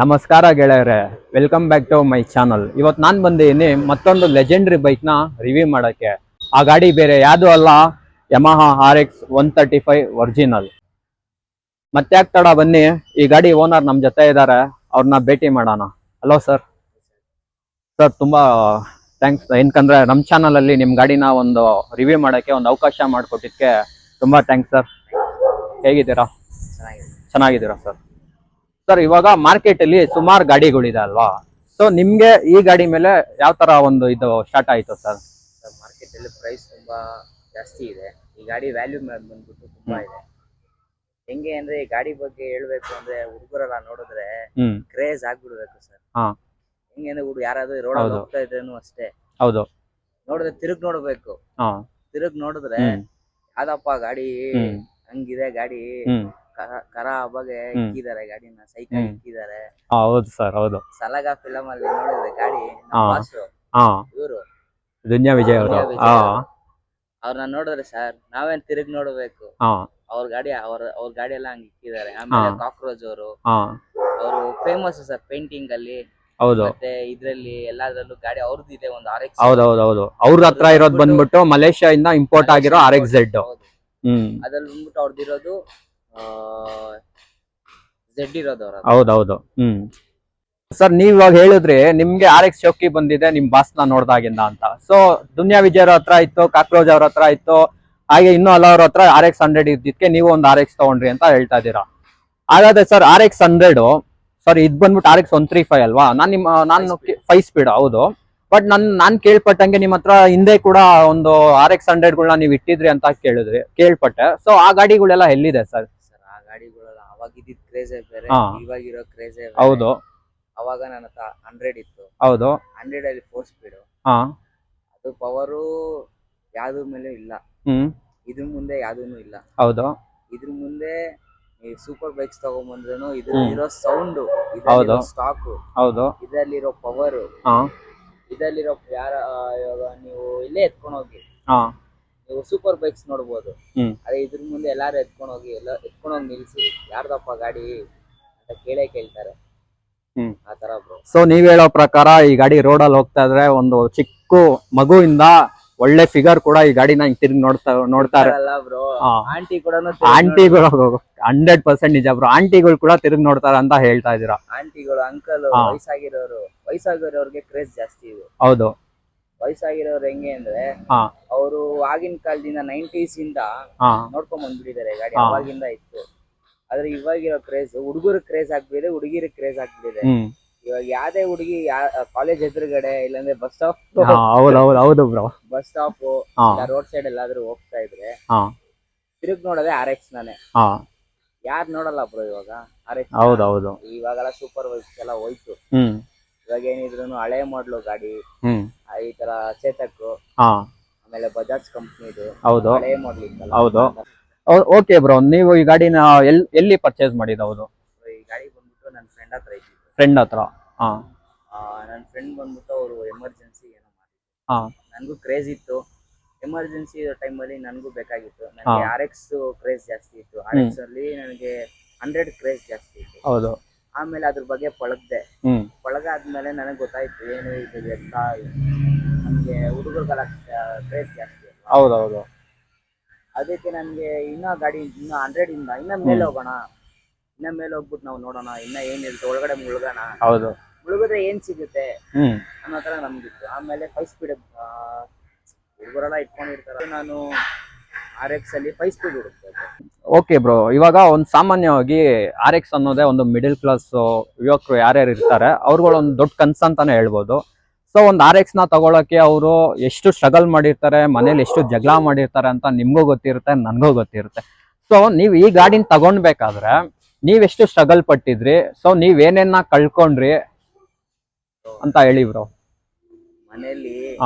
ನಮಸ್ಕಾರ ಗೆಳೆಯರೆ, welcome back to my channel. ಇವತ್ತು ನಾನು ಬಂದಿದ್ದೀನಿ ಮತ್ತೊಂದು ಲೆಜೆಂಡ್ರಿ ಬೈಕ್ನ ರಿವ್ಯೂ ಮಾಡೋಕ್ಕೆ. ಆ ಗಾಡಿ ಬೇರೆ ಯಾವುದು ಅಲ್ಲ, ಯಮಹಾ RX 135 ಒರಿಜಿನಲ್. ಮತ್ತೆ ಯಾಕೆ ತಡ, ಬನ್ನಿ ಈ ಗಾಡಿ ಓನರ್ ನಮ್ಮ ಜೊತೆ ಇದ್ದಾರೆ, ಅವ್ರನ್ನ ಭೇಟಿ ಮಾಡೋಣ. Hello sir. ಸರ್ ತುಂಬಾ ಥ್ಯಾಂಕ್ಸ್, ಏನಕಂದ್ರೆ ನಮ್ಮ ಚಾನಲಲ್ಲಿ ನಿಮ್ಮ ಗಾಡಿನ ಒಂದು ರಿವ್ಯೂ ಮಾಡೋಕ್ಕೆ ಒಂದು ಅವಕಾಶ ಮಾಡಿಕೊಟ್ಟಿದ್ದಕ್ಕೆ ತುಂಬಾ ಥ್ಯಾಂಕ್ಸ್ ಸರ್. ಹೇಗಿದ್ದೀರಾ? ಚೆನ್ನಾಗಿದ್ದೀರಾ ಸರ್? ಸರ್, ಇವಾಗ ಮಾರ್ಕೆಟ್ ಅಲ್ಲಿ ಸುಮಾರು ಗಾಡಿಗಳಿದೆ ಅಲ್ವಾ, ಸೊ ನಿಮ್ಗೆ ಈ ಗಾಡಿ ಮೇಲೆ ಯಾವ ತರ ಒಂದು ಇದು ಸ್ಟಾರ್ಟ್ ಆಯ್ತು ಸರ್? ಮಾರ್ಕೆಟ್ ಅಲ್ಲಿ ಪ್ರೈಸ್ ತುಂಬಾ ಜಾಸ್ತಿ ಇದೆ. ಈ ಗಾಡಿ ವ್ಯಾಲ್ಯೂ ಬಂದ್ಬಿಟ್ಟು ತುಂಬಾ ಇದೆ. ಹೆಂಗೆ ಅಂದ್ರೆ ಈ ಗಾಡಿ ಬಗ್ಗೆ ಹೇಳ್ಬೇಕು ಅಂದ್ರೆ ಹುಡುಗರೆಲ್ಲ ನೋಡಿದ್ರೆ ಕ್ರೇಜ್ ಆಗ್ಬಿಡ್ಬೇಕು ಸರ್. ಹೆಂಗೆ ಅಂದ್ರೆ ಯಾರಾದ್ರೂ ರೋಡ್ ಹೋಗ್ತಾ ಇದ್ರೇನು ಅಷ್ಟೇ, ಹೌದು, ನೋಡಿದ್ರೆ ತಿರುಗ್ ನೋಡ್ಬೇಕು. ತಿರುಗ್ ನೋಡಿದ್ರೆ ಯಾವ್ದಪ್ಪ ಗಾಡಿ ಹಂಗಿದೆ ಗಾಡಿ, ಕರ ಹಬ್ಬಗೆ ಇಕ್ಕಿದ್ದಾರೆ ಗಾಡಿನ, ಸೈಕಲ್ ಇಕ್ಕಿದ್ದಾರೆ. ಹೌದು ಸರ್, ಹೌದು. ಸಲಾಗ ಫಿಲಂ ಅಲ್ಲಿ ನೋಡಿದ್ರೆ ಗಾಡಿ ಇವರು ದುನಿಯಾ ವಿಜಯ್ ಅವರು, ಅವ್ರನ್ನ ನೋಡಿದ್ರೆ ಸರ್ ನಾವೇನ್ ತಿರುಗಿ ನೋಡ್ಬೇಕು. ಅವ್ರ ಗಾಡಿ ಅವ್ರ ಗಾಡಿ ಎಲ್ಲ ಹಂಗ ಇಕ್ಕಿದ್ದಾರೆ. ಆಮೇಲೆ ಕಾಕ್ರೋಚ್ ಅವರು ಫೇಮಸ್ ಸರ್ ಪೇಂಟಿಂಗ್ ಅಲ್ಲಿ. ಹೌದು. ಮತ್ತೆ ಇದ್ರಲ್ಲಿ ಎಲ್ಲಾದ್ರಲ್ಲೂ ಗಾಡಿ ಅವ್ರದ್ದು ಇದೆ, ಒಂದು RX. ಹೌದೌದು, ಅವ್ರ ಹತ್ರ ಇರೋದು ಬಂದ್ಬಿಟ್ಟು ಮಲೇಷ್ಯಾ ಇಂದ ಇಂಪೋರ್ಟ್ ಆಗಿರೋ RXZ. ಅದ್ರಲ್ಲಿ ಬಂದ್ಬಿಟ್ಟು ಅವ್ರದ್ದಿರೋದು Z ಇರೋದು ಅವ್ರ. ಹೌದೌದು. ಸರ್, ನೀವ್ ಇವಾಗ ಹೇಳಿದ್ರಿ ನಿಮ್ಗೆ RX ಶೋಕಿ ಬಂದಿದೆ ನಿಮ್ ಬಾಸ್ನ ನೋಡ್ದಾಗಿಂದ ಅಂತ. ಸೊ ದುನಿಯಾ ವಿಜಯ್ ಅವ್ರ ಹತ್ರ ಇತ್ತು, ಕಾಕ್ರೋಜ್ ಅವ್ರ ಹತ್ರ ಇತ್ತು, ಹಾಗೆ ಇನ್ನೂ ಹಲವ್ರ ಹತ್ರ RX 100 ಇದ್ದಿದ್ಕೆ ನೀವು ಒಂದು RX ತಗೊಂಡ್ರಿ ಅಂತ ಹೇಳ್ತಾ ಇದ್ದೀರಾ. ಹಾಗಾದ್ರೆ ಸರ್ RX 100, ಸರ್ ಇದ್ ಬಂದ್ಬಿಟ್ಟು RX 135 ಅಲ್ವಾ? ನಾನು 5 ಸ್ಪೀಡ್, ಹೌದು. ಬಟ್ ನಾನ್ ಕೇಳ್ಪಟ್ಟಂಗೆ ನಿಮ್ ಹತ್ರ ಹಿಂದೆ ಕೂಡ ಒಂದು RX 100ಗಳನ್ನ ನೀವು ಇಟ್ಟಿದ್ರಿ ಅಂತ ಕೇಳ್ಪಟ್ಟೆ. ಸೊ ಆ ಗಾಡಿಗಳೆಲ್ಲ ಎಲ್ಲಿದೆ ಸರ್? ಆ ಗಾಡಿಗಳೆಲ್ಲ ಅವಾಗ ಇದ್ದಿದ್ ಕ್ರೇಜ್ ಬೇರೆ, ಇವಾಗಿರೋ ಕ್ರೇಜ್. ಹೌದು. ಅವಾಗ ನನ್ನ ಹತ್ರ 100 ಇತ್ತು. ಹೌದು. 100 ಅಲ್ಲಿ 4 ಸ್ಪೀಡ್. ಅದು ಪವರು ಯಾವ್ದು ಮೇಲೆ ಇಲ್ಲ. ಇದ್ರ ಮುಂದೆ ಯಾವ್ದೂನು ಇಲ್ಲ. ಹೌದು. ಇದ್ರ ಮುಂದೆ ಈ ಸೂಪರ್ ಬೈಕ್ಸ್ ತಗೊಂಡ್ಬಂದ್ರೂ ಇದ್ರಲ್ಲಿರೋ ಸೌಂಡ್, ಇದ್ರಲ್ಲಿರೋ ಸ್ಟಾಕ್, ಹೌದು, ಇದ್ರಲ್ಲಿರೋ ಪವರ್, ಇದರಲ್ಲಿರೋ ಇವಾಗ ನೀವು ಇಲ್ಲೇ ಎತ್ಕೊಂಡು ಹೋಗಿ ನೀವು ಸೂಪರ್ ಬೈಕ್ಸ್ ನೋಡ್ಬೋದು. ಅದೇ ಇದ್ರ ಮುಂದೆ ಎಲ್ಲಾರು ಎತ್ಕೊಂಡು ಹೋಗಿ ನಿಲ್ಸಿ ಯಾರ್ದಪ್ಪ ಗಾಡಿ ಅಂತ ಕೇಳ್ತಾರೆ. ಆ ತರ ಬ್ರೋ. ಸೊ ನೀವ್ ಹೇಳೋ ಪ್ರಕಾರ ಈ ಗಾಡಿ ರೋಡಲ್ಲಿ ಹೋಗ್ತಾ ಇದ್ರೆ ಒಂದು ಚಿಕ್ಕ ಮಗುವಿಂದ ಒಳ್ಳೆ ಫಿಗರ್ ಕೂಡ ಈ ಗಾಡಿನ ತಿರುಗಿ ನೋಡ್ತಾರೆ. ಆಂಟಿಗಳು 100% ನಿಜ ಬ್ರೋ, ಆಂಟಿಗಳು ಕೂಡ ತಿರುಗಿ ನೋಡ್ತಾರೆ ಅಂತ ಹೇಳ್ತಾ ಇದೀರಾ. ಆಂಟಿಗಳು, ಅಂಕಲ್, ವಯಸ್ಸಾಗಿರೋರ್ಗೆ ಕ್ರೇಜ್ ಜಾಸ್ತಿ ಇದೆ. ಹೌದು. ವಯಸ್ಸಾಗಿರೋರು ಹೆಂಗೆ ಅಂದ್ರೆ ಅವರು ಆಗಿನ ಕಾಲದಿಂದ 90s ಇಂದ ನೋಡ್ಕೊಂಡ್ ಬಂದ್ಬಿಟ್ಟಿದ್ದಾರೆ ಗಾಡಿ, ಅವಾಗಿಂದ ಇತ್ತು. ಆದ್ರೆ ಇವಾಗಿರೋ ಕ್ರೇಜ್ ಹುಡುಗರ ಕ್ರೇಜ್ ಆಗ್ಬಿಟ್ಟಿದೆ, ಹುಡುಗಿರ ಕ್ರೇಜ್ ಆಗ್ಬಿಟ್ಟಿದೆ. ಇವಾಗ ಯಾವ್ದೇ ಹುಡುಗಿ ಕಾಲೇಜ್ ಎದುರುಗಡೆ ಇಲ್ಲಾಂದ್ರೆ bus stop, bus stop road side ಎಲ್ಲಾದ್ರೂ ಹೋಗ್ತಾ ಇದ್ರೆ ತಿರುಗ್ ನೋಡೋದೇ RX ನಾನೇ. ಯಾರು ನೋಡಲ್ಲ ಬ್ರೋ ಇವಾಗ RX. ಹೌದೌದು. ಇವಾಗೆಲ್ಲ ಸೂಪರ್ ಬೈಕ್ಸ್ ಎಲ್ಲ ಹೋಯ್ತು. ಇವಾಗ ಏನಿದ್ರು ಹಳೆ ಮಾಡ್ಲು ಗಾಡಿ, ಈ ತರ ಚೇತಕ್, ಆಮೇಲೆ ಬಜಾಜ್ ಕಂಪ್ನಿದು ಹಳೆ ಮಾಡ್ಲ್ ಇತ್ತಲ್ಲ. ಹೌದು. ಓಕೆ ಬ್ರೋ, ನೀವು ಈ ಗಾಡಿನ ಎಲ್ಲಿ ಪರ್ಚೇಸ್ ಮಾಡಿದ? ಹೌದು, ಈ ಗಾಡಿ ಬಂದ್ಬಿಟ್ಟು ನನ್ನ ಫ್ರೆಂಡ್ ಹತ್ರ ಇತ್ತು. ಫ್ರೆಂಡ್ ಹತ್ರ? ನನ್ನ ಫ್ರೆಂಡ್ ಬಂದ್ಬಿಟ್ಟು ಅವರು ಎಮರ್ಜೆನ್ಸಿ ಏನೋ ಮಾಡಿದ್ರು. ನನಗೂ ಕ್ರೇಜ್ ಇತ್ತು, ಎಮರ್ಜೆನ್ಸಿ ಟೈಮಲ್ಲಿ ನನಗೂ ಬೇಕಾಗಿತ್ತು. ನನಗೆ RX ಕ್ರೇಜ್ ಜಾಸ್ತಿ ಇತ್ತು. RX ಅಲ್ಲಿ ನನಗೆ 100 ಕ್ರೇಜ್ ಜಾಸ್ತಿ ಇತ್ತು. ಹೌದು. ಆಮೇಲೆ ಅದ್ರ ಬಗ್ಗೆ ಪಳಗಾದ್ಮೇಲೆ ನನಗೆ ಗೊತ್ತಾಯ್ತು ಏನು ಇದು ಅಂತ. ನಮಗೆ ಹುಡುಗರಿಗೆಲ್ಲ ಕ್ರೇಜ್ ಜಾಸ್ತಿ. ಹೌದೌದು. ಅದಕ್ಕೆ ನನಗೆ ಇನ್ನ ಗಾಡಿ ಇನ್ನ 100 ಇಂದ ಇನ್ನ ಮೇಲೆ ಹೋಗೋಣ, ಇನ್ನ ಮೇಲೆ ಹೋಗ್ಬಿಟ್ಟು ನಾವು ನೋಡೋಣ ಇನ್ನ ಏನಿರುತ್ತೆ ಒಳಗಡೆ ಮುಳುಗೋಣ. ಹೌದು. ಮುಳುಗಿದ್ರೆ ಏನ್ ಸಿಗುತ್ತೆ ಅನ್ನೋ ತರ ನಮ್ಗಿತ್ತು. ಆಮೇಲೆ 5 ಸ್ಪೀಡ್ ಹುಡುಗರೆಲ್ಲ ಇಟ್ಕೊಂಡಿರ್ತಾರೆ, ನಾನು RX ಅಲ್ಲಿ 5 ಸ್ಪೀಡ್ ಹುಡುಕ್ತೇನೆ. ಓಕೆ ಬ್ರೋ, ಇವಾಗ ಒಂದು ಸಾಮಾನ್ಯವಾಗಿ RX ಅನ್ನೋದೇ ಒಂದು ಮಿಡಿಲ್ ಕ್ಲಾಸ್ ಯುವಕರು ಯಾರ್ಯಾರು ಇರ್ತಾರೆ ಅವ್ರುಗಳು ಒಂದು ದೊಡ್ಡ ಕನ್ಸು ಅಂತಾನೆ ಹೇಳ್ಬೋದು. ಸೊ ಒಂದು RX ನ ತಗೊಳಕ್ಕೆ ಅವರು ಎಷ್ಟು ಸ್ಟ್ರಗಲ್ ಮಾಡಿರ್ತಾರೆ, ಮನೇಲಿ ಎಷ್ಟು ಜಗಳ ಮಾಡಿರ್ತಾರೆ ಅಂತ ನಿಮ್ಗೂ ಗೊತ್ತಿರುತ್ತೆ, ನನ್ಗೂ ಗೊತ್ತಿರುತ್ತೆ. ಸೊ ನೀವ್ ಈ ಗಾಡಿನ ತಗೊಂಡ್ಬೇಕಾದ್ರೆ ನೀವೆಷ್ಟು ಸ್ಟ್ರಗಲ್ ಪಟ್ಟಿದ್ರಿ, ಸೊ ನೀವೇನೇನ ಕಳ್ಕೊಂಡ್ರಿ ಅಂತ ಹೇಳಿ ಬ್ರೋ. ಮನೇಲಿ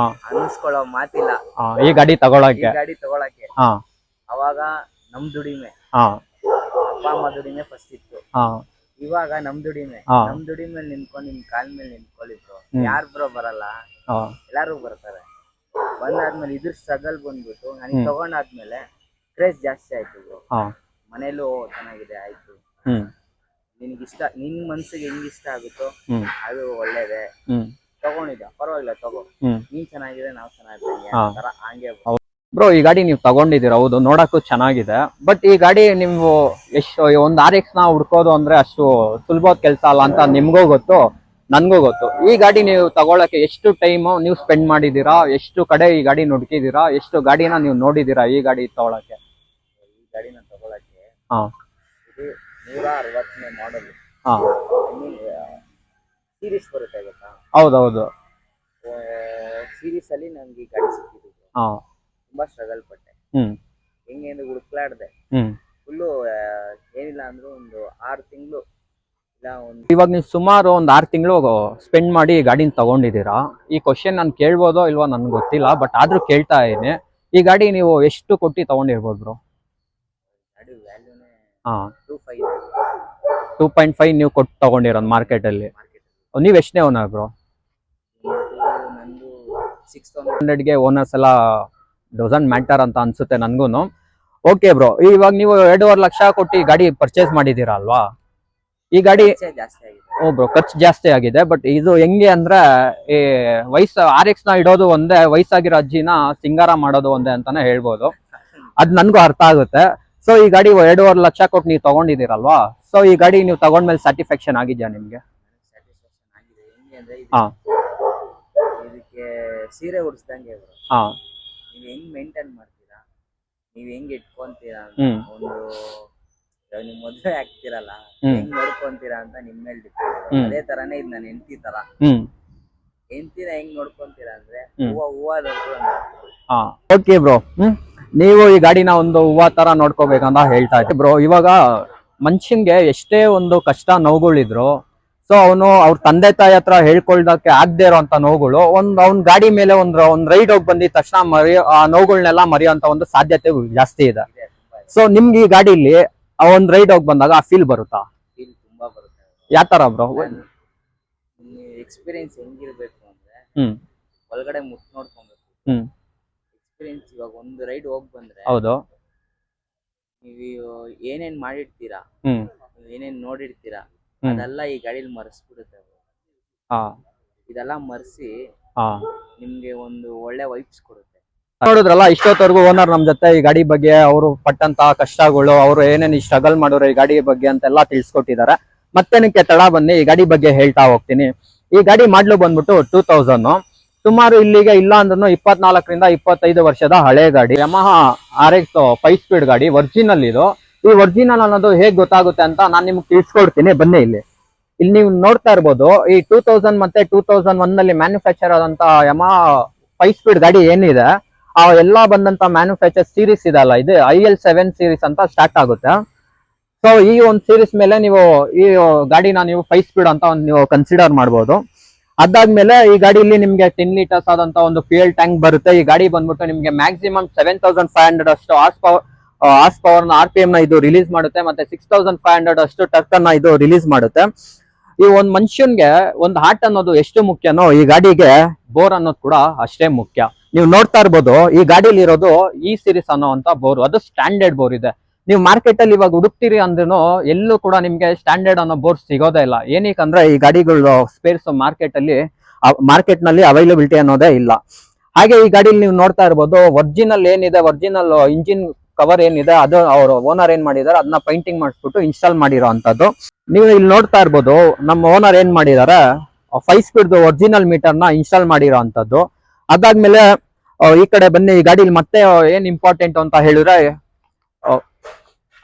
ಅನ್ನಿಸ್ಕೊಳ್ಳೋ ಮಾತಿಲ್ಲ ಈ ಗಾಡಿ ತಗೊಳಕ್ಕೆ. ಅವಾಗ ನಮ್ ದುಡಿಮೆ, ಅಪ್ಪ ಅಮ್ಮ ದುಡಿಮೆ ಫಸ್ಟ್ ಇತ್ತು. ಇವಾಗ ನಮ್ ದುಡಿಮೆ ನಿಂತ್ಕೊಂಡು ನಿಮ್ ಕಾಲ್ ಮೇಲೆ ನಿಂತ್ಕೊಳ್ಳಿದ್ರು. ಯಾರ್ ಬ್ರೋ ಬರಲ್ಲ, ಎಲ್ಲಾರು ಬರ್ತಾರೆ. ಬಂದಾದ್ಮೇಲೆ ಇದ್ರ ಸ್ಟ್ರಗಲ್ ಬಂದ್ಬಿಟ್ಟು ನನಗೆ ತಗೊಂಡಾದ್ಮೇಲೆ ಕ್ರೇಜ್ ಜಾಸ್ತಿ ಆಯ್ತು ಬ್ರೋ. ಮನೇಲೂ ಚೆನ್ನಾಗಿದೆ ಆಯ್ತು, ನಿನ್ ಮನ್ಸಿಗೆ ಹೆಂಗ್ ಇಷ್ಟ ಆಗುತ್ತೋ ಹ್ಮ್ ಅದು ಒಳ್ಳೇದೇ. ಹ್ಮ್ ತಗೊಂಡಿದ್ದ ಪರವಾಗಿಲ್ಲ ತಗೋ, ಹ್ಮ್ ನೀನ್ ಚೆನ್ನಾಗಿದೆ ನಾವು ಚೆನ್ನಾಗಿದ್ದೀವಿ ಹಾ. ತರ ಹಂಗೆ. ಬ್ರೋ ಈ ಗಾಡಿ ನೀವು ತಗೊಂಡಿದ್ದೀರ, ಹೌದು ನೋಡಕ್ಕೂ ಚೆನ್ನಾಗಿದೆ. ಬಟ್ ಈ ಗಾಡಿ ನೀವು ಎಷ್ಟು ಒಂದು RX ನ ಹುಡ್ಕೋದು ಅಂದ್ರೆ ಅಷ್ಟು ಸುಲಭದ ಕೆಲಸ ಅಲ್ಲ ಅಂತ ನಿಮ್ಗೂ ಗೊತ್ತು, ನನ್ಗೂ ಗೊತ್ತು. ಈ ಗಾಡಿ ನೀವು ತಗೊಳಕ್ಕೆ ಎಷ್ಟು ಟೈಮ್ ನೀವು ಸ್ಪೆಂಡ್ ಮಾಡಿದೀರಾ, ಎಷ್ಟು ಕಡೆ ಈ ಗಾಡಿ ನುಡ್ಕಿದೀರಾ, ಎಷ್ಟು ಗಾಡಿನ ನೀವು ನೋಡಿದೀರಾ ಈ ಗಾಡಿ ತಗೊಳಕ್ಕೆ? ಈ ಗಾಡಿನ ತಗೊಳಕ್ಕೆ ಹಾ ಇದು 160ನೇ ಮಾಡಲ್. ಹಾ ಸೀರೀಸ್ ಬರುತ್ತೆ ಗೊತ್ತಾ? ಹೌದೌದು. ಸೀರೀಸ್ ಅಲ್ಲಿ ನನ್ಗೆ ಈ ಗಾಡಿ ಸಿಕ್ಕಿದ್ದು. ಹಾ ತುಂಬಾ ಸ್ಟ್ರಗಲ್ ಪಟ್ಟೆ. ಹ್ಮ್ ಹೆಂಗೆ ಅಂದ್ರೆ ಹುಡುಕ್ಲಾಡ್ದೆ ಹ್ಮ್ ಫುಲ್ಲು. ಏನಿಲ್ಲ ಅಂದ್ರೂ ಒಂದು 6 ತಿಂಗಳು ಇಲ್ಲ ಒಂದು. ಇವಾಗ ನೀವು ಸುಮಾರು ಒಂದು 6 ತಿಂಗಳು ಸ್ಪೆಂಡ್ ಮಾಡಿ ಈ ಗಾಡಿನ ತಗೊಂಡಿದ್ದೀರಾ. ಈ ಕ್ವಶನ್ ನಾನು ಕೇಳ್ಬೋದೋ ಇಲ್ವೋ ನನ್ಗೆ ಗೊತ್ತಿಲ್ಲ, ಬಟ್ ಆದ್ರೂ ಕೇಳ್ತಾ ಇದೀನಿ. ಈ ಗಾಡಿ ನೀವು ಎಷ್ಟು ಕೊಟ್ಟು ತಗೊಂಡಿರ್ಬೋದು ಬ್ರೋ? ಗಾಡಿ ವ್ಯಾಲ್ಯೂನೇ ಹಾ 2.5 ನೀವು ಕೊಟ್ಟು ತಗೊಂಡಿರೋದು ಮಾರ್ಕೆಟಲ್ಲಿ. ಮಾರ್ಕೆಟ್. ನೀವು ಎಷ್ಟನೇ ಓನರ್ ಬ್ರೋ? ನಂದು 600. 100ಗೆ ಓನರ್ಸ್ ಎಲ್ಲ ಡಸಂಟ್ ಮ್ಯಾಟರ್ ಅಂತ ಅನ್ಸುತ್ತೆ ನನ್ಗೂನು. ಓಕೆ ಬ್ರೋ, ಇವಾಗ ನೀವು 2.5 ಲಕ್ಷ ಕೊಟ್ಟು ಈ ಗಾಡಿ ಪರ್ಚೇಸ್ ಮಾಡಿದ್ದೀರಾ ಅಲ್ವಾ? ಈ ಗಾಡಿ ಜಾಸ್ತಿ ಆಗಿದೆ. ಓ ಬ್ರೋ, ಖರ್ಚು ಜಾಸ್ತಿ ಆಗಿದೆ. ಬಟ್ ಇದು ಹೆಂಗೆ ಅಂದ್ರೆ ಈ RX ನ ಇಡೋದು ಒಂದೇ, ವಯಸ್ಸಾಗಿರೋ ಅಜ್ಜಿನ ಸಿಂಗಾರ ಮಾಡೋದು ಒಂದೇ ಅಂತಾನೆ ಹೇಳ್ಬೋದು. ಅದ್ ನನ್ಗೂ ಅರ್ಥ ಆಗುತ್ತೆ. ಸೊ ಈ ಗಾಡಿ 2.5 ಲಕ್ಷ ಕೊಟ್ಟು ನೀವು ತಗೊಂಡಿದ್ದೀರಲ್ವಾ, ಸೊ ಈ ಗಾಡಿ ನೀವು ತಗೊಂಡ್ಮೇಲೆ ಸ್ಯಾಟಿಸ್ಫ್ಯಾಕ್ಷನ್ ಆಗಿದ್ಯಾ ನಿಮ್ಗೆ? ಸ್ಯಾಟಿಸ್ಫ್ಯಾಕ್ಷನ್ ಆಗಿದೆ. ಹೆಂಗೆ ಅಂದ್ರೆ ಹಾ ಇದಕ್ಕೆ ಸೀರೆ ಉಡಿಸ್ದಂಗೆ ಬ್ರೋ. ಹಾ ನೀವು ಹೆಂಗ್ ಮೇಂಟೈನ್ ಮಾಡ್ತೀರಾ, ನೀವು ಹೆಂಗ್ ಇಟ್ಕೊಂತೀರಾ ಅಂತ ಹ್ಮ್ ಒಂದು. ನೀವು ಮದುವೆ ಆಗ್ತಿರಲ್ಲ, ಹ್ಮ್ ಹೆಂಗ್ ನೋಡ್ಕೊಂತೀರಾ ಅಂತ ನಿಮ್ಮ ಮೇಲೆ ಡಿಪೆಂಡ್. ಹ್ಮ್ ಅದೇ ತರಾನೇ ಇದು ನನ್ನ ಹೆಂಡತಿ ತರ. ಹ್ಮ್ ಹೆಂಡತಿನ ಹೆಂಗ್ ನೋಡ್ಕೊಂತೀರಾ ಅಂದ್ರೆ ಹ್ಮ್. ಹೂವ ನೋಡ್ಕೊಂಡು. ಹಾ ಓಕೆ ಬ್ರೋ. ನೀವು ಈ ಗಾಡಿನ ಒಂದು ಹೂವ ತರ ನೋಡ್ಕೋಬೇಕಂತ ಹೇಳ್ತಾ ಇದ್ದೆ ಬ್ರೋ. ಇವಾಗ ಮನುಷ್ಯನ್ಗೆ ಎಷ್ಟೇ ಒಂದು ಕಷ್ಟ ನೋವುಗಳಿದ್ರು, ಸೊ ಅವನು ಅವ್ರ ತಂದೆ ತಾಯಿ ಹತ್ರ ಹೇಳ್ಕೊಳ್ದಕ್ಕೆ ಆಗದೆ ಇರೋಂತ ನೋವುಗಳು ಅವ್ನ ಗಾಡಿ ಮೇಲೆ ಒಂದ್ ರೈಡ್ ಹೋಗಿ ಬಂದಿದ ತಕ್ಷಣ ಆ ನೋವುಗಳನ್ನೆಲ್ಲ ಮರೆಯುವಂತ ಒಂದು ಸಾಧ್ಯತೆ ಜಾಸ್ತಿ ಇದೆ. ಸೊ ನಿಮ್ಗೆ ಈ ಗಾಡಿಲಿ ಆ ಒಂದ್ ರೈಡ್ ಹೋಗಿ ಬಂದಾಗ ಆ ಫೀಲ್ ಬರುತ್ತಾ? ಫೀಲ್ ತುಂಬಾ ಬರುತ್ತೆ. ಯಾವ ತರ ಬ್ರೋ? ಎಕ್ಸ್ಪೀರಿಯನ್ಸ್ ಹೆಂಗಿರ್ಬೇಕು ಅಂದ್ರೆ ಹ್ಮ್ ಒಳಗಡೆ ಮುಟ್ ನೋಡ್ಕೊಬೇಕು. ಹ್ಮ್ ಎಕ್ಸ್ಪೀರಿಯನ್ಸ್ ಇವಾಗ ಒಂದು ರೈಡ್ ಹೋಗಿ ಬಂದ್ರೆ ಹೌದು. ನೀವು ಏನೇನ್ ಮಾಡಿರ್ತೀರಾ, ಹ್ಮ್ ಏನೇನ್ ನೋಡಿರ್ತೀರಾ, ಹ್ಮ್. ಅದೆಲ್ಲ ಈ ಗಾಡಿಲಿ ಮರೆಸ್ಬಿಡುತ್ತೆ. ಹಾ ಇದೆಲ್ಲ ಮರೆಸಿ ಹಾ ನಿಮ್ಗೆ ಒಂದು ಒಳ್ಳೆ ವೈಬ್ಸ್ ಕೊಡುತ್ತೆ. ನೋಡಿದ್ರಲ್ಲ, ಇಷ್ಟೊತ್ತವರೆಗೂ ಓನರ್ ನಮ್ ಜೊತೆ ಈ ಗಾಡಿ ಬಗ್ಗೆ, ಅವರು ಪಟ್ಟಂತ ಕಷ್ಟಗಳು, ಅವರು ಏನೇನು ಸ್ಟ್ರಗಲ್ ಮಾಡೋರು ಈ ಗಾಡಿ ಬಗ್ಗೆ ಅಂತೆಲ್ಲ ತಿಳಿಸ್ಕೊಟ್ಟಿದ್ದಾರೆ. ಮತ್ತೆ ನಿಮ್ಗೆ ತಡ ಬನ್ನಿ ಈ ಗಾಡಿ ಬಗ್ಗೆ ಹೇಳ್ತಾ ಹೋಗ್ತೀನಿ. ಈ ಗಾಡಿ ಮಾಡ್ಲು ಬಂದ್ಬಿಟ್ಟು 2000, ಸುಮಾರು ಇಲ್ಲಿಗೆ ಇಲ್ಲ ಅಂದ್ರೂ 24ರಿಂದ 25 ವರ್ಷದ ಹಳೆ ಗಾಡಿ. ಯಮಹಾ RX 5 ಸ್ಪೀಡ್ ಗಾಡಿ, ಒರಿಜಿನಲ್ ಇದು. ಈ ಒರಿಜಿನಲ್ ಅನ್ನೋದು ಹೇಗ್ ಗೊತ್ತಾಗುತ್ತೆ ಅಂತ ನಾನು ನಿಮ್ಗೆ ತಿಳಿಸ್ಕೊಡ್ತೀನಿ, ಬನ್ನಿ ಇಲ್ಲಿ ನೀವು ನೋಡ್ತಾ ಇರ್ಬೋದು. ಈ 2000 ಮತ್ತೆ 2001 ನಲ್ಲಿ ಮ್ಯಾನುಫ್ಯಾಕ್ಚರ್ ಆದಂತ ಯಮಹಾ 5 ಸ್ಪೀಡ್ ಗಾಡಿ ಏನಿದೆ, ಆ ಎಲ್ಲಾ ಬಂದಂತ ಮ್ಯಾನುಫ್ಯಾಕ್ಚರ್ ಸೀರೀಸ್ ಇದೆ ಅಲ್ಲ, ಇದು IL7 ಸೀರೀಸ್ ಅಂತ ಸ್ಟಾರ್ಟ್ ಆಗುತ್ತೆ. ಸೊ ಈ ಒಂದು ಸೀರೀಸ್ ಮೇಲೆ ನೀವು ಈ ಗಾಡಿನ ನೀವು 5 ಸ್ಪೀಡ್ ಅಂತ ನೀವು ಕನ್ಸಿಡರ್ ಮಾಡ್ಬೋದು. ಅದಾದ್ಮೇಲೆ ಈ ಗಾಡಿಯಲ್ಲಿ ನಿಮ್ಗೆ 10 ಲೀಟರ್ಸ್ ಆದಂತ ಒಂದು ಫ್ಯೂಯಲ್ ಟ್ಯಾಂಕ್ ಬರುತ್ತೆ. ಈ ಗಾಡಿ ಬಂದ್ಬಿಟ್ಟು ನಿಮ್ಗೆ ಮ್ಯಾಕ್ಸಿಮಮ್ 7500 ಅಷ್ಟು ಹಾರ್ಸ್ ಪವರ್ RPM ನ ಇದು ರಿಲೀಸ್ ಮಾಡುತ್ತೆ, ಮತ್ತೆ 6500 ಅಷ್ಟು ಟರ್ಕ್ ಅನ್ನ ಇದು ರಿಲೀಸ್ ಮಾಡುತ್ತೆ. ಈ ಒಂದ್ ಮನುಷ್ಯನ್ಗೆ ಒಂದು ಹಾರ್ಟ್ ಅನ್ನೋದು ಎಷ್ಟು ಮುಖ್ಯನೋ, ಈ ಗಾಡಿಗೆ ಬೋರ್ ಅನ್ನೋದು ಕೂಡ ಅಷ್ಟೇ ಮುಖ್ಯ. ನೀವು ನೋಡ್ತಾ ಇರ್ಬೋದು, ಈ ಗಾಡಿಲಿ ಇರೋದು ಈ ಸೀರೀಸ್ ಅನ್ನೋಂತ ಬೋರ್, ಅದು ಸ್ಟ್ಯಾಂಡರ್ಡ್ ಬೋರ್ ಇದೆ. ನೀವು ಮಾರ್ಕೆಟ್ ಅಲ್ಲಿ ಇವಾಗ ಹುಡುಕ್ತಿರಿ ಅಂದ್ರೂ ಎಲ್ಲೂ ಕೂಡ ನಿಮ್ಗೆ ಸ್ಟ್ಯಾಂಡರ್ಡ್ ಅನ್ನೋ ಬೋರ್ ಸಿಗೋದೇ ಇಲ್ಲ. ಏನಕ್ಕಂದ್ರೆ ಈ ಗಾಡಿಗಳು ಸ್ಪೇರ್ಸ್ ಮಾರ್ಕೆಟ್ ನಲ್ಲಿ ಅವೈಲಬಿಲಿಟಿ ಅನ್ನೋದೇ ಇಲ್ಲ. ಹಾಗೆ ಈ ಗಾಡಿಲಿ ನೀವು ನೋಡ್ತಾ ಇರ್ಬೋದು, ಒರಿಜಿನಲ್ ಏನಿದೆ, ಒರಿಜಿನಲ್ ಇಂಜಿನ್ ಕವರ್ ಏನಿದೆ, ಅದು ಅವರು ಓನರ್ ಏನ್ ಮಾಡಿದಾರೆ ಅದನ್ನ ಪೈಂಟಿಂಗ್ ಮಾಡಿಸ್ಬಿಟ್ಟು ಇನ್ಸ್ಟಾಲ್ ಮಾಡಿರೋ ಅಂತದ್ದು. ನೀವು ಇಲ್ಲಿ ನೋಡ್ತಾ ಇರ್ಬೋದು, ನಮ್ಮ ಓನರ್ ಏನ್ ಮಾಡಿದಾರೆ 5 ಸ್ಪೀಡ್ ಒರಿಜಿನಲ್ ಮೀಟರ್ ನ ಇನ್ಸ್ಟಾಲ್ ಮಾಡಿರೋ ಅಂತದ್ದು. ಅದಾದ್ಮೇಲೆ ಈ ಕಡೆ ಬನ್ನಿ, ಈ ಗಾಡಿಲಿ ಮತ್ತೆ ಏನ್ ಇಂಪಾರ್ಟೆಂಟ್ ಅಂತ ಹೇಳಿದ್ರೆ,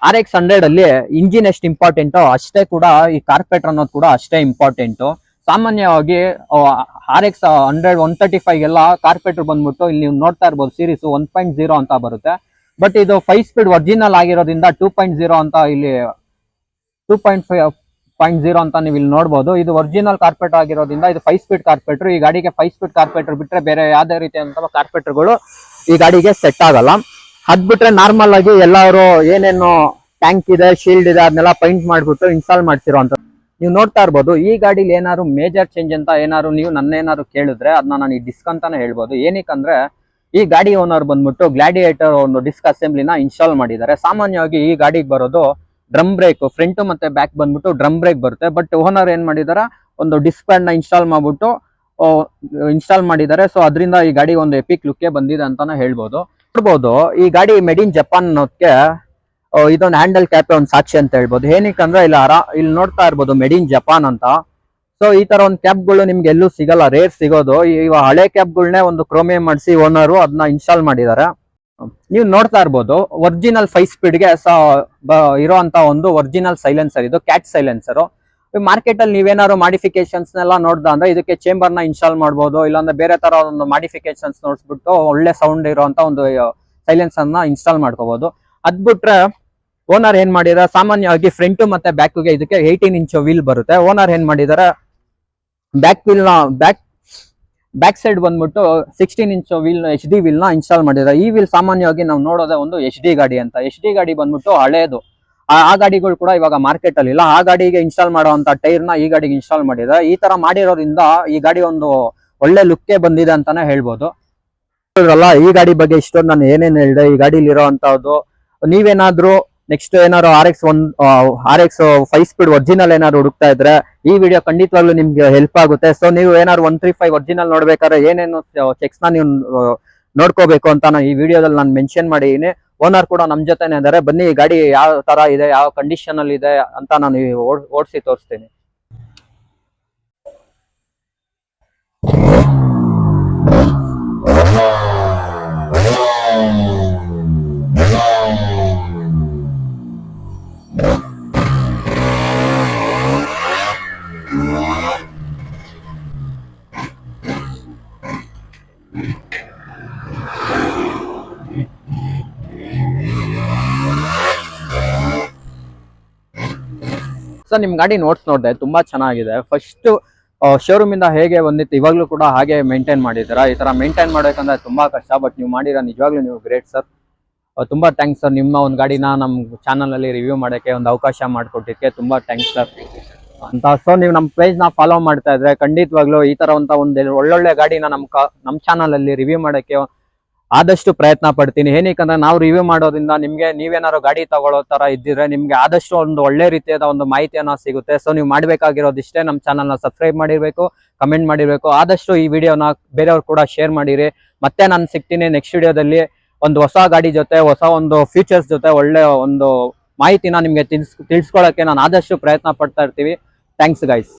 RX 100 ಅಲ್ಲಿ ಇಂಜಿನ್ ಎಷ್ಟು ಇಂಪಾರ್ಟೆಂಟೋ ಅಷ್ಟೇ ಕೂಡ ಈ ಕಾರ್ಪೆಟರ್ ಅನ್ನೋದು ಕೂಡ ಅಷ್ಟೇ ಇಂಪಾರ್ಟೆಂಟು. ಸಾಮಾನ್ಯವಾಗಿ RX 100 135 ಎಲ್ಲ ಕಾರ್ಪೆಟರ್ ಬಂದ್ಬಿಟ್ಟು ಇಲ್ಲಿ ನೀವು ನೋಡ್ತಾ ಇರ್ಬೋದು ಸೀರೀಸ್ 1.0 ಅಂತ ಬರುತ್ತೆ. ಬಟ್ ಇದು 5 ಸ್ಪೀಡ್ ಒರಿಜಿನಲ್ ಆಗಿರೋದ್ರಿಂದ 2.0 ಅಂತ ಇಲ್ಲಿ 2.5.0 ಅಂತ ನೀವು ಇಲ್ಲಿ ನೋಡ್ಬೋದು. ಇದು ಒರಿಜಿನಲ್ ಕಾರ್ಪೆಟರ್ ಆಗಿರೋದ್ರಿಂದ ಇದು 5 ಸ್ಪೀಡ್ ಕಾರ್ಪೆಟರ್. ಈ ಗಾಡಿಗೆ 5 ಸ್ಪೀಡ್ ಕಾರ್ಪೆಟರ್ ಬಿಟ್ರೆ ಬೇರೆ ಯಾವ್ದೇ ರೀತಿಯಾದಂತಹ ಕಾರ್ಪೆಟರ್ಗಳು ಈ ಗಾಡಿಗೆ ಸೆಟ್ ಆಗಲ್ಲ. ಅದ್ ಬಿಟ್ರೆ ನಾರ್ಮಲ್ ಆಗಿ ಎಲ್ಲರೂ ಏನೇನು ಟ್ಯಾಂಕ್ ಇದೆ, ಶೀಲ್ಡ್ ಇದೆ, ಅದನ್ನೆಲ್ಲ ಪೈಂಟ್ ಮಾಡ್ಬಿಟ್ಟು ಇನ್ಸ್ಟಾಲ್ ಮಾಡ್ಸಿರೋ ಅಂತ ನೀವು ನೋಡ್ತಾ ಇರ್ಬೋದು. ಈ ಗಾಡಿಲಿ ಏನಾದ್ರು ಮೇಜರ್ ಚೇಂಜ್ ಅಂತ ಏನಾದ್ರು ನೀವು ನನ್ನೇನಾದ್ರು ಕೇಳಿದ್ರೆ ಅದನ್ನ ನಾನು ಈ ಡಿಸ್ಕ್ ಅಂತಾನೆ ಹೇಳ್ಬೋದು. ಏನಕ್ಕಂದ್ರೆ ಈ ಗಾಡಿ ಓನರ್ ಬಂದ್ಬಿಟ್ಟು ಗ್ಲಾಡಿಯೇಟರ್ ಒಂದು ಡಿಸ್ಕ್ ಅಸೆಂಬ್ಲಿನ ಇನ್ಸ್ಟಾಲ್ ಮಾಡಿದ್ದಾರೆ. ಸಾಮಾನ್ಯವಾಗಿ ಈ ಗಾಡಿಗೆ ಬರೋದು ಡ್ರಮ್ ಬ್ರೇಕ್ ಫ್ರಂಟ್ ಮತ್ತೆ ಬ್ಯಾಕ್ ಬಂದ್ಬಿಟ್ಟು ಡ್ರಮ್ ಬ್ರೇಕ್ ಬರುತ್ತೆ. ಬಟ್ ಓನರ್ ಏನ್ ಮಾಡಿದಾರೆ, ಒಂದು ಡಿಸ್ಕ್ ಪ್ಯಾಡ್ ನ ಇನ್ಸ್ಟಾಲ್ ಮಾಡಿದ್ದಾರೆ. ಸೊ ಅದರಿಂದ ಈ ಗಾಡಿ ಒಂದು ಎಪಿಕ್ ಲುಕ್ ಬಂದಿದೆ ಅಂತಾನೆ ಹೇಳ್ಬೋದು. ನೋಡ್ಬೋದು ಈ ಗಾಡಿ ಮೇಡ್ ಇನ್ ಜಪಾನ್ ಅನ್ನೋದಕ್ಕೆ ಇದೊಂದು ಹ್ಯಾಂಡಲ್ ಕ್ಯಾಪ್ ಒಂದು ಸಾಕ್ಷಿ ಅಂತ ಹೇಳ್ಬೋದು. ಏನಕ್ಕಂದ್ರೆ ಇಲ್ಲಿ ನೋಡ್ತಾ ಇರ್ಬೋದು ಮೇಡ್ ಇನ್ ಜಪಾನ್ ಅಂತ. ಸೊ ಈ ತರ ಒಂದು ಕ್ಯಾಪ್ಗಳು ನಿಮ್ಗೆ ಎಲ್ಲೂ ಸಿಗಲ್ಲ, ರೇರ್ ಸಿಗೋದು. ಇವ ಹಳೆ ಕ್ಯಾಪ್ಗಳನ್ನೇ ಒಂದು ಕ್ರೋಮಿಯಂ ಮಾಡಿಸಿ ಓನರು ಅದನ್ನ ಇನ್ಸ್ಟಾಲ್ ಮಾಡಿದ್ದಾರೆ. ನೀವು ನೋಡ್ತಾ ಇರ್ಬೋದು ಒರಿಜಿನಲ್ 5 ಸ್ಪೀಡ್ಗೆ ಇರೋಂತ ಒಂದು ಒರಿಜಿನಲ್ ಸೈಲೆನ್ಸರ್, ಇದು ಕ್ಯಾಟ್ ಸೈಲೆನ್ಸರ್. ಮಾರ್ಕೆಟ್ ಅಲ್ಲಿ ನೀವೇನಾದ್ರು ಮಾಡಿಫಿಕೇಶನ್ಸ್ ನೆಲ್ಲ ನೋಡ್ದ ಅಂದ್ರೆ ಇದಕ್ಕೆ ಚೇಂಬರ್ ನ ಇನ್ಸ್ಟಾಲ್ ಮಾಡ್ಬೋದು, ಇಲ್ಲಾಂದ್ರೆ ಬೇರೆ ತರ ಒಂದು ಮಾಡಿಫಿಕೇಶನ್ಸ್ ನೋಡ್ಸ್ಬಿಟ್ಟು ಒಳ್ಳೆ ಸೌಂಡ್ ಇರುವಂತ ಒಂದು ಸೈಲೆನ್ಸರ್ ನ ಇನ್ಸ್ಟಾಲ್ ಮಾಡ್ಕೋಬಹುದು. ಅದ್ ಬಿಟ್ರೆ ಓನರ್ ಏನ್ ಮಾಡಿದಾರೆ, ಸಾಮಾನ್ಯವಾಗಿ ಫ್ರಂಟ್ ಮತ್ತೆ ಬ್ಯಾಕ್ಗೆ ಇದಕ್ಕೆ 18 ಇಂಚ್ ವೀಲ್ ಬರುತ್ತೆ. ಓನರ್ ಏನ್ ಮಾಡಿದಾರೆ, ಬ್ಯಾಕ್ ಸೈಡ್ ಬಂದ್ಬಿಟ್ಟು 16 ಇಂಚ್ ವೀಲ್ HD ವೀಲ್ ನ ಇನ್ಸ್ಟಾಲ್ ಮಾಡಿದ್ದಾರೆ. ಈ ವೀಲ್ ಸಾಮಾನ್ಯವಾಗಿ ನಾವು ನೋಡೋದೇ ಒಂದು HD ಗಾಡಿ ಅಂತ. HD ಗಾಡಿ ಬಂದ್ಬಿಟ್ಟು ಹಳೇದು, ಆ ಗಾಡಿಗಳು ಕೂಡ ಇವಾಗ ಮಾರ್ಕೆಟ್ ಅಲ್ಲಿ ಇಲ್ಲ. ಆ ಗಾಡಿಗೆ ಇನ್ಸ್ಟಾಲ್ ಮಾಡುವಂತ ಟೈರ್ ನ ಈ ಗಾಡಿಗೆ ಇನ್ಸ್ಟಾಲ್ ಮಾಡಿದ್ದಾರೆ. ಈ ತರ ಮಾಡಿರೋದ್ರಿಂದ ಈ ಗಾಡಿ ಒಂದು ಒಳ್ಳೆ ಲುಕ್ ಬಂದಿದೆ ಅಂತಾನೆ ಹೇಳ್ಬೋದು. ಈ ಗಾಡಿ ಬಗ್ಗೆ ಇಷ್ಟೊಂದು ನಾನು ಏನೇನು ಹೇಳಿದೆ, ಈ ಗಾಡಿಲಿ ಇರೋಂತದ್ದು. ನೀವೇನಾದ್ರೂ ನೆಕ್ಸ್ಟ್ ಏನಾದ್ರು RX 5 ಸ್ಪೀಡ್ ಒರಿಜಿನಲ್ ಏನಾದ್ರು ಹುಡುಕ್ತಾ ಇದ್ರೆ ಈ ವಿಡಿಯೋ ಖಂಡಿತವಾಗ್ಲೂ ನಿಮ್ಗೆ ಹೆಲ್ಪ್ ಆಗುತ್ತೆ. ಸೊ ನೀವು ಏನಾದ್ರು 135 ಒರಿಜಿನಲ್ ನೋಡ್ಬೇಕಾದ್ರೆ ಏನೇನು ಚೆಕ್ಸ್ ನ ನೀವು ನೋಡ್ಕೋಬೇಕು ಅಂತ ನಾನು ಈ ವಿಡಿಯೋದಲ್ಲಿ ನಾನು ಮೆನ್ಷನ್ ಮಾಡಿದೀನಿ. ಓನರ್ ಕೂಡ ನಮ್ ಜೊತೆನೇ ಇದ್ದಾರೆ. ಬನ್ನಿ ಈ ಗಾಡಿ ಯಾವ ತರ ಇದೆ, ಯಾವ ಕಂಡೀಷನ್ ಅಲ್ಲಿ ಇದೆ ಅಂತ ನಾನು ಓಡಿಸಿ ತೋರಿಸ್ತೀನಿ. ಸೊ ನಿಮ್ ಗಾಡಿ ನೋಡ್ದೆ ತುಂಬಾ ಚೆನ್ನಾಗಿದೆ. ಫಸ್ಟ್ ಶೋರೂಮ್ ಇಂದ ಹೇಗೆ ಬಂದಿತ್ತು ಇವಾಗ್ಲೂ ಕೂಡ ಹಾಗೆ ಮೇಂಟೈನ್ ಮಾಡಿದ್ದೀರಾ. ಈ ತರ ಮೇಂಟೈನ್ ಮಾಡ್ಬೇಕಂದ್ರೆ ತುಂಬಾ ಕಷ್ಟ, ಬಟ್ ನೀವು ಮಾಡಿರೋ ನಿಜವಾಗ್ಲೂ ನೀವು ಗ್ರೇಟ್ ಸರ್. ತುಂಬಾ ಥ್ಯಾಂಕ್ಸ್ ಸರ್. ನಿಮ್ಮ ಒಂದು ಗಾಡಿನ ನಮ್ಮ ಚಾನಲ್ ಅಲ್ಲಿ ರಿವ್ಯೂ ಮಾಡೋಕ್ಕೆ ಒಂದು ಅವಕಾಶ ಮಾಡಿಕೊಟ್ಟಿದ್ದಕ್ಕೆ ತುಂಬಾ ಥ್ಯಾಂಕ್ಸ್ ಸರ್ ಅಂತ. ಸೊ ನೀವು ನಮ್ಮ ಪೇಜ್ ನ ಫಾಲೋ ಮಾಡ್ತಾ ಇದ್ರೆ ಖಂಡಿತವಾಗ್ಲೂ ಈ ತರ ಒಂದು ಒಳ್ಳೊಳ್ಳೆ ಗಾಡಿನ ನಮ್ಮ ಚಾನಲ್ ಅಲ್ಲಿ ರಿವ್ಯೂ ಮಾಡೋಕ್ಕೆ ಆದಷ್ಟು ಪ್ರಯತ್ನ ಪಡ್ತೀನಿ. ಏನಕ್ಕಂದ್ರೆ ನಾವು ರಿವ್ಯೂ ಮಾಡೋದ್ರಿಂದ ನಿಮ್ಗೆ ನೀವೇನಾದ್ರು ಗಾಡಿ ತಗೊಳ್ಳೋ ತರ ಇದ್ದಿದ್ರೆ ನಿಮ್ಗೆ ಆದಷ್ಟು ಒಂದು ಒಳ್ಳೆ ರೀತಿಯಾದ ಒಂದು ಮಾಹಿತಿಯನ್ನ ಸಿಗುತ್ತೆ. ಸೊ ನೀವು ಮಾಡ್ಬೇಕಾಗಿರೋದಿಷ್ಟೇ, ನಮ್ಮ ಚಾನಲ್ ನ ಸಬ್ಸ್ಕ್ರೈಬ್ ಮಾಡಿರ್ಬೇಕು, ಕಮೆಂಟ್ ಮಾಡಿರ್ಬೇಕು, ಆದಷ್ಟು ಈ ವಿಡಿಯೋನ ಬೇರೆಯವ್ರು ಕೂಡ ಶೇರ್ ಮಾಡಿರಿ. ಮತ್ತೆ ನಾನು ಸಿಗ್ತೀನಿ ನೆಕ್ಸ್ಟ್ ವಿಡಿಯೋದಲ್ಲಿ ಒಂದು ಹೊಸ ಗಾಡಿ ಜೊತೆ, ಹೊಸ ಒಂದು ಫೀಚರ್ಸ್ ಜೊತೆ ಒಳ್ಳೆ ಒಂದು ಮಾಹಿತಿನ ನಿಮ್ಗೆ ತಿಳಿಸ್ಕೊಳಕ್ಕೆ ನಾನು ಆದಷ್ಟು ಪ್ರಯತ್ನ ಪಡ್ತಾ ಇರ್ತೀವಿ. Thanks guys.